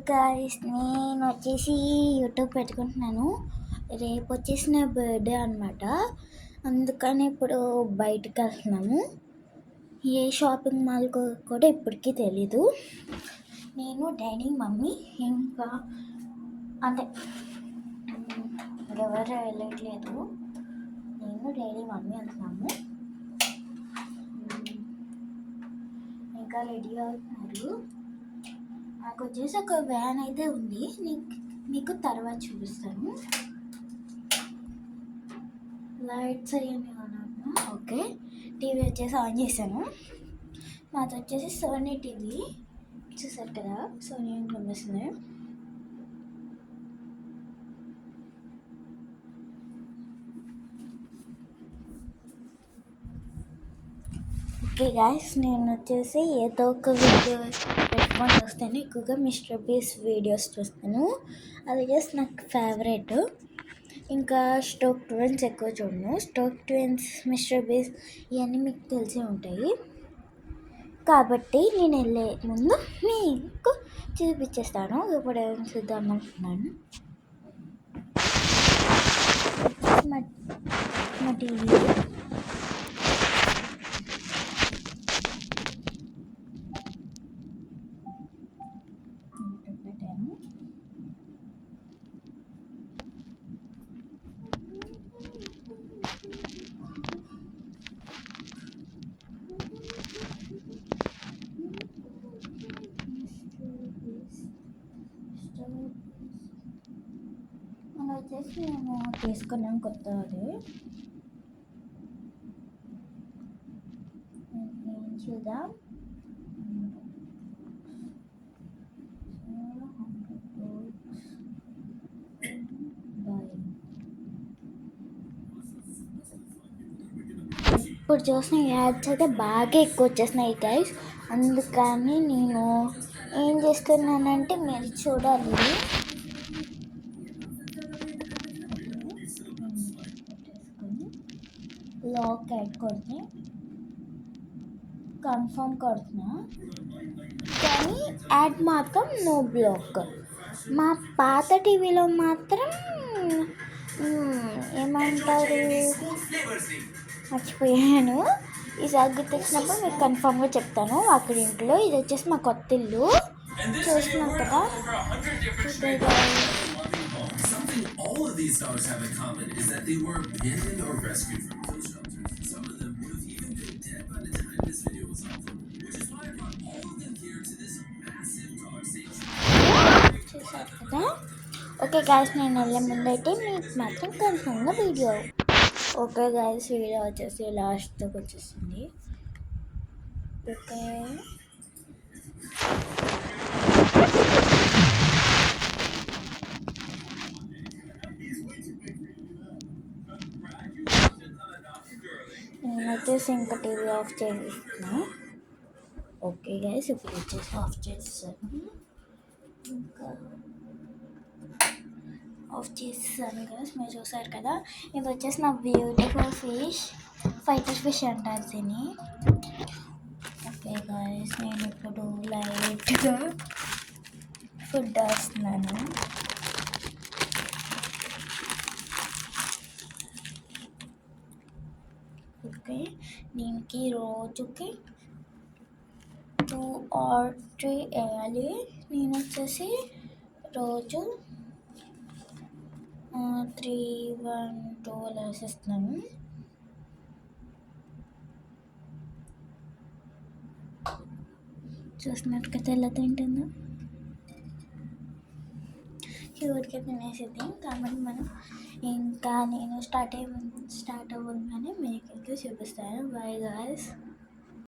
Guys, నేను వచ్చేసి YouTube పెట్టుకుంటున్నాను. రేపు వచ్చేసి నా బర్త్డే అనమాట. అందుకని ఇప్పుడు బయటకు వెళ్తున్నాము. ఏ షాపింగ్ మాల్ కూడా ఇప్పటికీ తెలీదు. నేను డాడీ మమ్మీ ఇంకా అంటే ఎవరు వెళ్ళట్లేదు. నేను డాడీ మమ్మీ వెళ్తున్నాము. ఇంకా రెడీ అవుతున్నారు. నాకు వచ్చేసి ఒక వ్యాన్ అయితే ఉంది, మీకు తర్వాత చూపిస్తాను. లైట్స్ అయ్యాయి అన్నమాట. ఓకే, టీవీ వచ్చేసి ఆన్ చేశాను. మాది వచ్చేసి సోనీ టీవీ, చూసారు కదా, సోనీ అని కనిపిస్తుంది. ఓకే గాయస్, నేను వచ్చేసి ఏదో ఒక వీడియో పెట్టుకొని చూస్తాను. ఎక్కువగా మిస్టర్ బీస్ వీడియోస్ చూస్తాను. అది జస్ట్ నాకు ఫేవరెట్. ఇంకా స్టోక్ ట్విన్స్ ఎక్కువ చూడను. స్టోక్ ట్విన్స్, మిస్టర్ బీస్ ఇవన్నీ మీకు తెలిసే ఉంటాయి. కాబట్టి నేను వెళ్ళే ముందు మీకు చూపించేస్తాను. ఇప్పుడు ఏం చూద్దామనుకున్నాను. మా టీవీ పెట్టాను. మనం వచ్చేసి మేము తీసుకున్నాం కొత్తది. చూద్దాం. ఇప్పుడు చూసిన యాడ్స్ అయితే బాగా ఎక్కువ వచ్చేసినాయి గైస్. అందుకని నేను ఏం చేస్తున్నానంటే మీరు చూడాలి. లాక్ యాడ్ కొడితే కన్ఫర్మ్ కొడుతున్నా, కానీ యాడ్ మాత్రం నో బ్లాక్. మా పాత టీవీలో మాత్రం ఏమంటారు మర్చిపోయాను. ఈసారి గుర్తొచ్చినప్పుడు మీకు కన్ఫామ్గా చెప్తాను. అక్కడ ఇంట్లో ఇది వచ్చేసి మా కొత్త ఇల్లు, చూస్తున్నాం కదా. All of these dogs have in common is that they were abandoned or rescued from kill shelters. Some of them would have even been dead by the time this video was uploaded, which is why I brought all of them here to this massive dog sanctuary. చూసారు కదా. Okay guys, నేను వెళ్ళే ముందైతే మీకు మాత్రం కన్ఫర్మ్గా video. Okay guys, video వచ్చేసి లాస్ట్కి వచ్చేసింది. ఓకే, నేనైతే ఇంకా టీవీ ఆఫ్ చేసేస్తున్నా. ఓకే గైస్, ఇప్పుడు వచ్చేసి ఆఫ్ చేసేసాను. ఇంకా ఆఫ్ చేసేసాను గైస్, మీరు చూసారు కదా. ఇది వచ్చేసి నా బ్యూటిఫుల్ ఫిష్, ఫైటర్ ఫిష్ అంటారు దీన్ని. ఓకే గైస్, నేను ఇప్పుడు లైట్గా ఫుడ్ వేస్తున్నాను. ఓకే, దీనికి రోజుకి 2 or 3 వేయాలి. నేను వచ్చేసి రోజు 3, 1, 2 అలా వేసేస్తున్నాను. చూసినట్టు కదా ఎలా తింటుందో, క్యూట్గా తినేసేది. కాబట్టి మనం ఇంకా నేను స్టార్ట్ అవ్వగానే మీకు చూపిస్తాను. By guys.